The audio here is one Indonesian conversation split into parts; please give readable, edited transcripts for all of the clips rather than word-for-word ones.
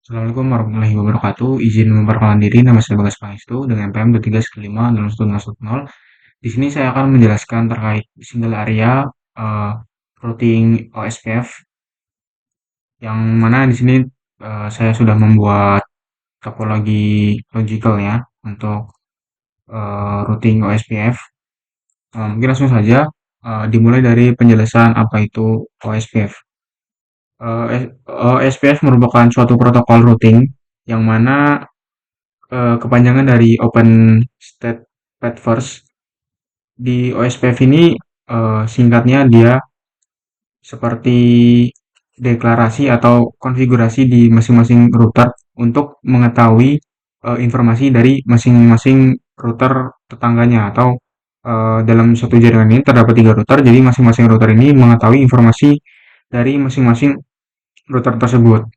Assalamualaikum warahmatullahi wabarakatuh. Izin memperkenalkan diri, nama saya Bagas Pangestu dengan NPM 2315 Di sini saya akan menjelaskan terkait single area eh, routing OSPF, yang mana di sini saya sudah membuat topologi logical ya untuk routing OSPF. Mungkin langsung saja dimulai dari penjelasan apa itu OSPF. OSPF merupakan suatu protokol routing yang mana kepanjangan dari Open State Path First. Di OSPF ini singkatnya dia seperti deklarasi atau konfigurasi di masing-masing router untuk mengetahui informasi dari masing-masing router tetangganya, atau dalam satu jaringan ini terdapat tiga router, jadi masing-masing router ini mengetahui informasi dari masing-masing router tersebut.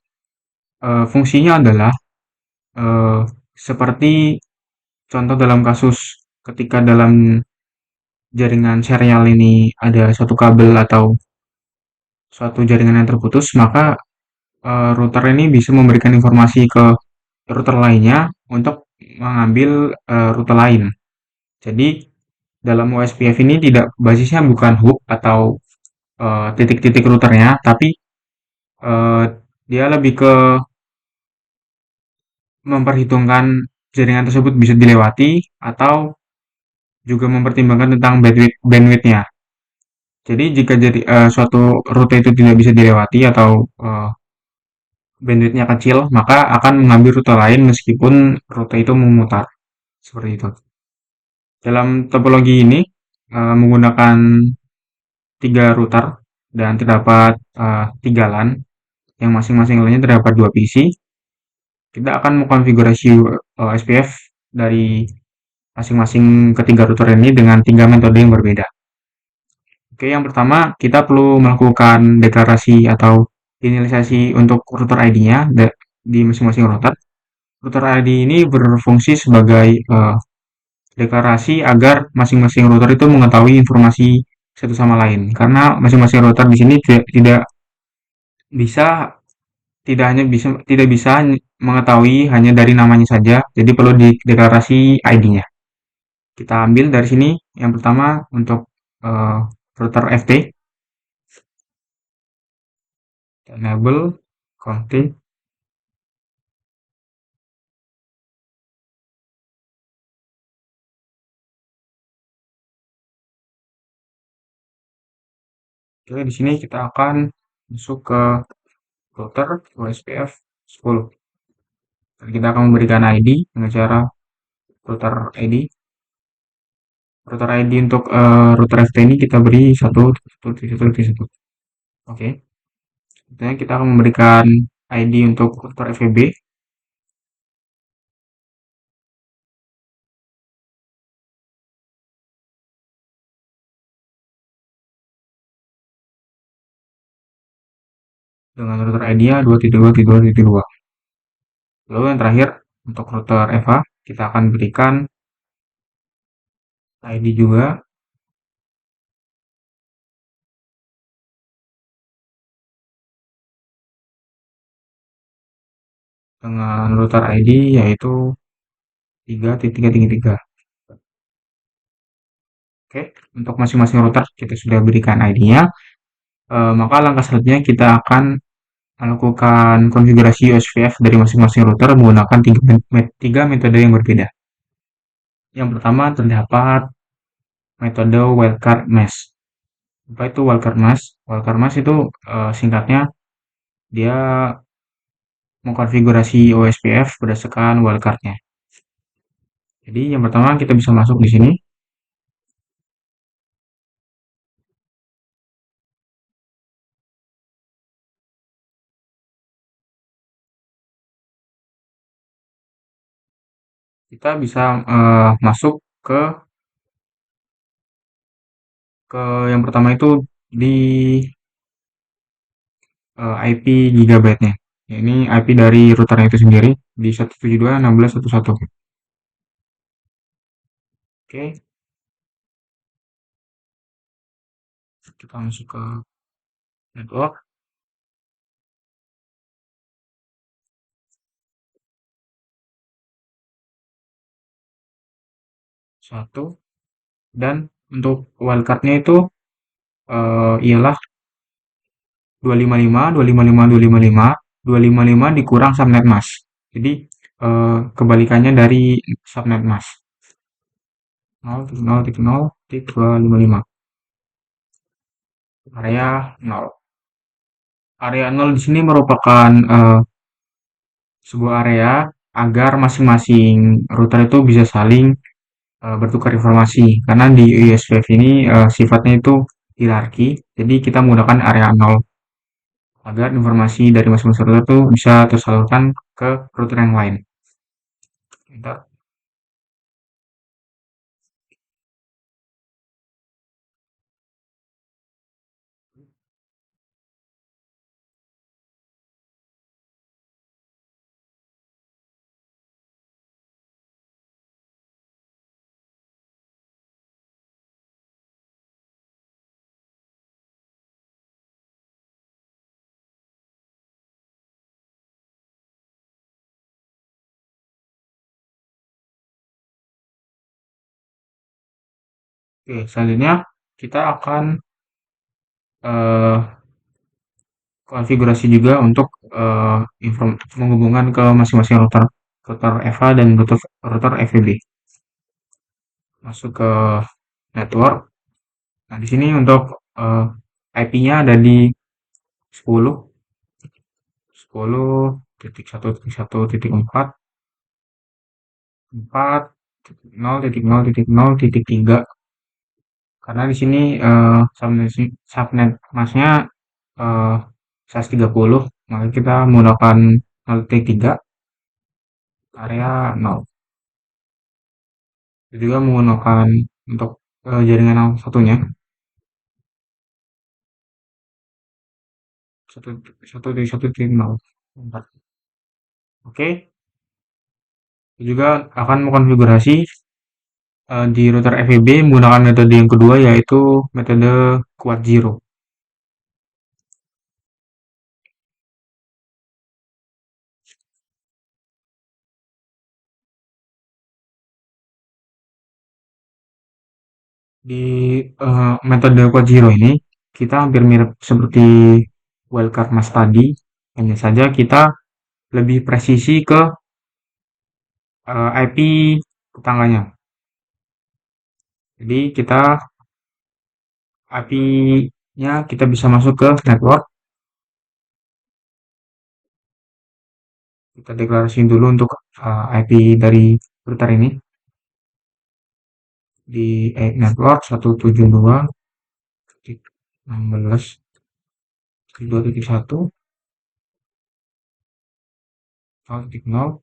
Fungsinya adalah eh, seperti contoh dalam kasus ketika dalam jaringan serial ini ada suatu kabel atau suatu jaringan yang terputus, maka router ini bisa memberikan informasi ke router lainnya untuk mengambil rute lain. Jadi dalam OSPF ini tidak, basisnya bukan hub atau titik-titik routernya, tapi eh, dia lebih ke memperhitungkan jaringan tersebut bisa dilewati atau juga mempertimbangkan tentang bandwidth-nya. Jadi jika jadi suatu rute itu tidak bisa dilewati atau bandwidth-nya kecil, maka akan mengambil rute lain meskipun rute itu memutar. Seperti itu. Dalam topologi ini menggunakan tiga router dan terdapat tiga LAN yang masing-masing LAN-nya terdapat dua PC. Kita akan mengkonfigurasi SPF dari masing-masing ketiga router ini dengan tiga metode yang berbeda. Oke, yang pertama kita perlu melakukan deklarasi atau inisialisasi untuk router ID-nya di masing-masing router. Router ID ini berfungsi sebagai deklarasi agar masing-masing router itu mengetahui informasi satu sama lain. Karena masing-masing router di sini tidak bisa tidak bisa mengetahui hanya dari namanya saja. Jadi perlu deklarasi ID-nya. Kita ambil dari sini yang pertama untuk router FT, enable config. Oke, di sini kita akan masuk ke router OSPF 10. Dan kita akan memberikan ID dengan cara router ID. Router ID untuk router FT ini kita beri 1.1.1.1. Oke. Kemudian kita akan memberikan ID untuk router FEB dengan router ID-nya 2.2.2.2. Lalu yang terakhir untuk router EVA kita akan berikan ID juga dengan router ID yaitu 3.333. Oke, untuk masing-masing router kita sudah berikan ID-nya. Maka langkah selanjutnya kita akan melakukan konfigurasi USVF dari masing-masing router menggunakan tiga metode yang berbeda. Yang pertama terdapat metode wildcard mesh. Apa itu wildcard mesh? Wildcard mesh itu singkatnya dia mengkonfigurasi OSPF berdasarkan wildcard-nya. Jadi yang pertama kita bisa masuk di sini. Kita bisa masuk ke ke yang pertama itu di IP gigabyte-nya. Ini IP dari routernya itu sendiri di 172.16.11. Oke, kita masuk ke network. satu, dan untuk wildcardnya itu ialah 255, 255, 255, 255 dikurang subnet mask. Jadi kebalikannya dari subnet mask. 0,0,0,255. Area 0. Area 0 di sini merupakan sebuah area agar masing-masing router itu bisa saling bertukar informasi. Karena di USPF ini sifatnya itu hierarki, jadi kita menggunakan area 0 agar informasi dari masing-masing router itu bisa tersalurkan ke router yang lain. Bentar. Oke, selanjutnya kita akan eh, konfigurasi juga untuk menghubungkan ke masing-masing router, router EVA dan router FWB. Masuk ke network. Nah, di sini untuk IP-nya ada di 10, 10.1.1.4, 4.0.0.0.3. Karena di sini subnet masknya eh, 130, maka kita menggunakan 0.3 area 0. Juga menggunakan untuk jaringan yang satunya 1.1.0. Oke, juga akan mengkonfigurasi di router FWB menggunakan metode yang kedua, yaitu metode Quad Zero. Di metode Quad Zero ini kita hampir mirip seperti wildcard mas tadi, hanya saja kita lebih presisi ke IP tetangganya. Jadi kita IP-nya kita bisa masuk ke network. Kita deklarasiin dulu untuk IP dari router ini di network 172.16.2.1 0.0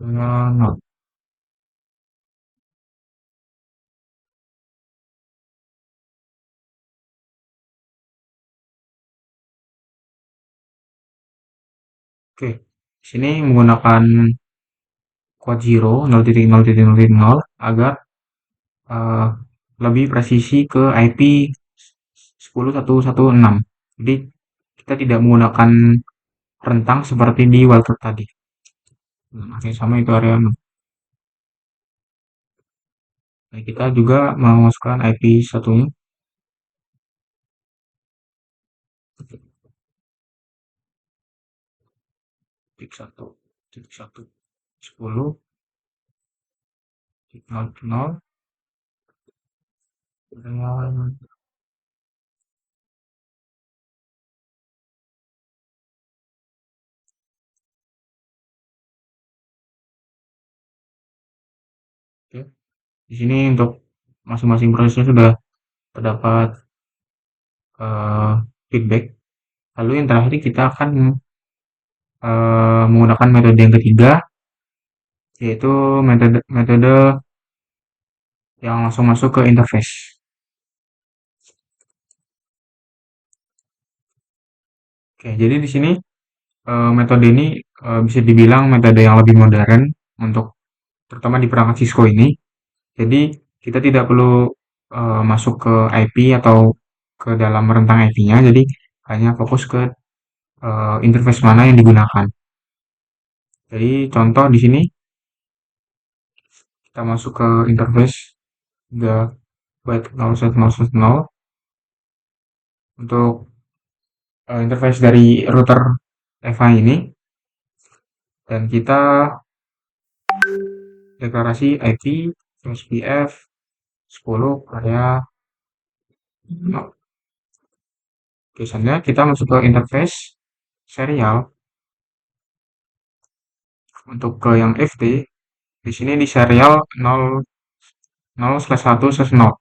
0. Oke, di sini menggunakan Quad Zero 0.0.0.0 agar eh, lebih presisi ke IP 10.1.1.6. Jadi kita tidak menggunakan rentang seperti di wildcard tadi. Oke, sama itu area 6. Nah, kita juga memasukkan IP satunya, titik 1, titik 1, 10, titik 0, 0, dengan oke. Di sini untuk masing-masing prosesnya sudah terdapat eh, feedback. Lalu yang terakhir kita akan menggunakan metode yang ketiga, yaitu metode metode yang langsung masuk ke interface. Oke, jadi di sini metode ini bisa dibilang metode yang lebih modern untuk terutama di perangkat Cisco ini. Jadi kita tidak perlu masuk ke IP atau ke dalam rentang IP-nya, jadi hanya fokus ke interface mana yang digunakan. Jadi contoh di sini kita masuk ke interface 3.0.0.0 untuk interface dari router EVA ini, dan kita deklarasi IP SPF 10 area 0. Oke, selanjutnya kita masuk ke interface serial untuk ke yang FT. Di sini di serial 0/1/0.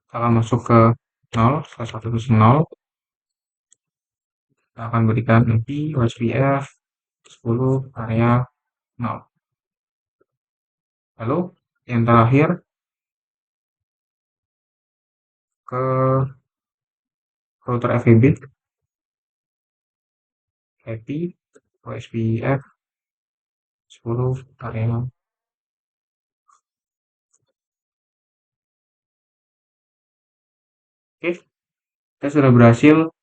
Kita akan masuk ke 0/1/0. Kita akan berikan IP OSPF 10 area 0. Lalu yang terakhir ke router FEB IP OSPF 10 area 0. Oke, kita sudah berhasil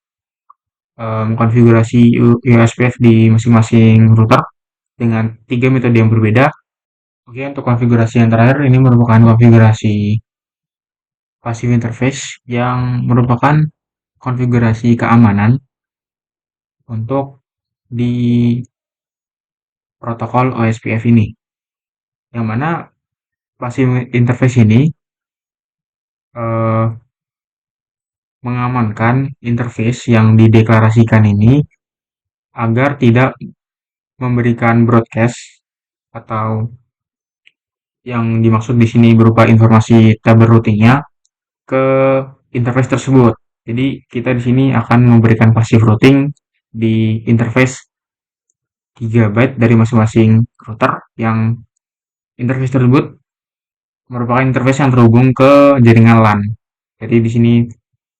mengkonfigurasi USPF di masing-masing router dengan 3 metode yang berbeda. Oke, untuk konfigurasi yang terakhir ini merupakan konfigurasi passive interface yang merupakan konfigurasi keamanan untuk di protokol OSPF ini. Yang mana passive interface ini eh, mengamankan interface yang dideklarasikan ini agar tidak memberikan broadcast atau yang dimaksud di sini berupa informasi tabel routingnya ke interface tersebut. Jadi kita di sini akan memberikan passive routing di interface 3 byte dari masing-masing router yang interface tersebut merupakan interface yang terhubung ke jaringan LAN. Jadi di sini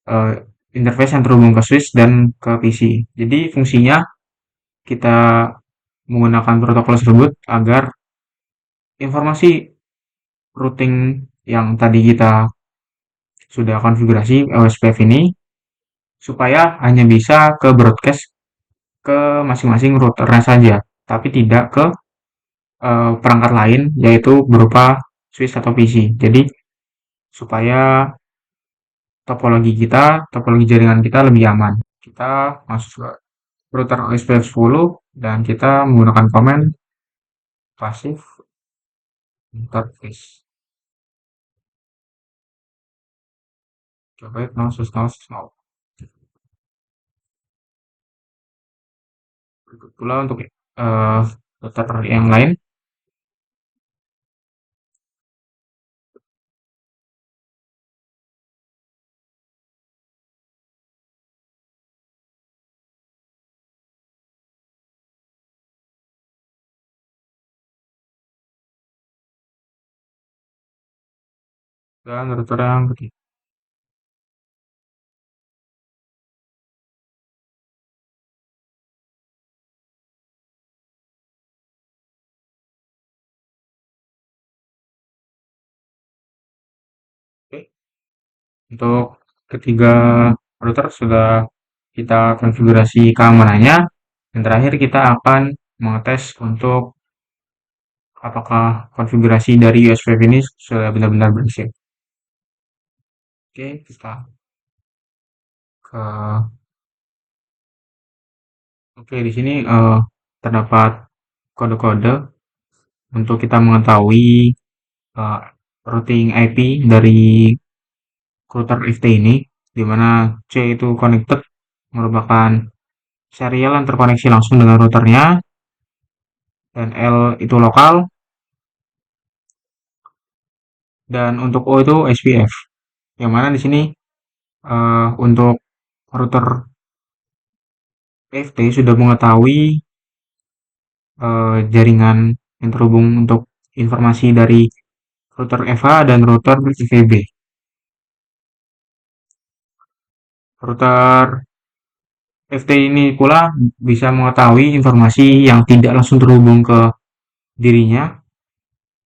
eh, interface yang terhubung ke switch dan ke PC. Jadi fungsinya kita menggunakan protokol tersebut agar informasi routing yang tadi kita sudah konfigurasi OSPF ini supaya hanya bisa ke broadcast ke masing-masing routernya saja, tapi tidak ke perangkat lain yaitu berupa switch atau PC. Jadi supaya topologi jaringan kita lebih aman. Kita masuk ke router OSPF 10 dan kita menggunakan command passive interface. Coba 0/0/0. Berikut pula untuk router yang lain. Dan router yang ketiga. Oke, untuk ketiga router sudah kita konfigurasi keamanannya. Yang terakhir kita akan mengetes untuk apakah konfigurasi dari USPF ini sudah benar-benar berhasil. Oke, kita ke Oke, di sini terdapat kode-kode untuk kita mengetahui eh, routing IP dari router FT ini, di mana C itu connected merupakan serial yang terkoneksi langsung dengan routernya, dan L itu lokal, dan untuk O itu SPF. Yang mana di sini untuk router FT sudah mengetahui jaringan yang terhubung untuk informasi dari router EVA dan router IVB. Router FT ini pula bisa mengetahui informasi yang tidak langsung terhubung ke dirinya.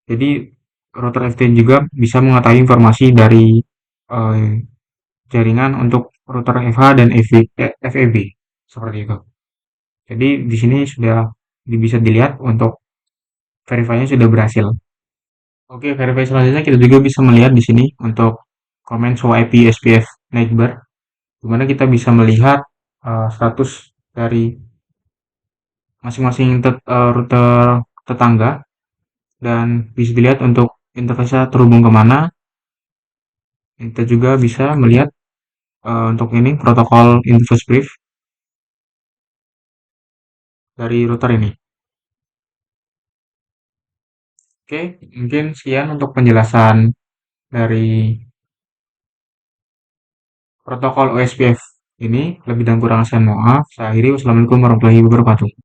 Jadi router FT juga bisa mengetahui informasi dari jaringan untuk router FH dan FEB seperti itu. Jadi di sini sudah bisa dilihat untuk verify-nya sudah berhasil. Oke, verify selanjutnya kita juga bisa melihat di sini untuk komen show IP SPF neighbor, di mana kita bisa melihat status dari masing-masing router tetangga dan bisa dilihat untuk interface terhubung kemana. Kita juga bisa melihat untuk ini protokol interface brief dari router ini. Oke, mungkin sekian untuk penjelasan dari protokol OSPF ini. Lebih dan kurang saya mohon maaf. Saya akhiri. Wassalamualaikum warahmatullahi wabarakatuh.